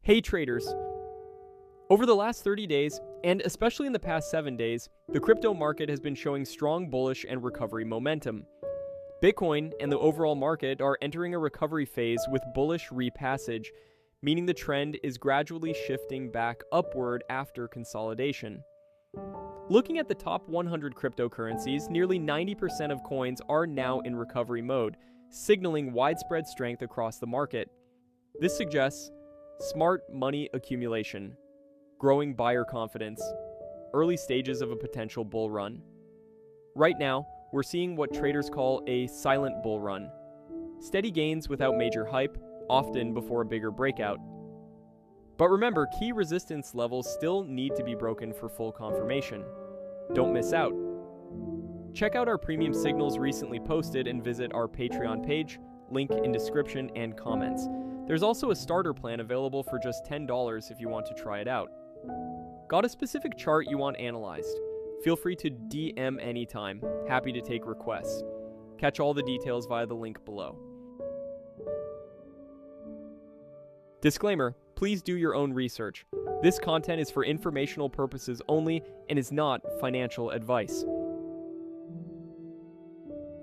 Hey traders! Over the last 30 days, and especially in the past 7 days, the crypto market has been showing strong bullish and recovery momentum. Bitcoin and the overall market are entering a recovery phase with bullish repassage, meaning the trend is gradually shifting back upward after consolidation. Looking at the top 100 cryptocurrencies, nearly 90% of coins are now in recovery mode, signaling widespread strength across the market. This suggests smart money accumulation, growing buyer confidence, early stages of a potential bull run. Right now, we're seeing what traders call a silent bull run. Steady gains without major hype, often before a bigger breakout. But remember, key resistance levels still need to be broken for full confirmation. Don't miss out. Check out our premium signals recently posted and visit our Patreon page, link in description and comments. There's also a starter plan available for just $10 if you want to try it out. Got a specific chart you want analyzed? Feel free to DM anytime. Happy to take requests. Catch all the details via the link below. Disclaimer, please do your own research. This content is for informational purposes only and is not financial advice.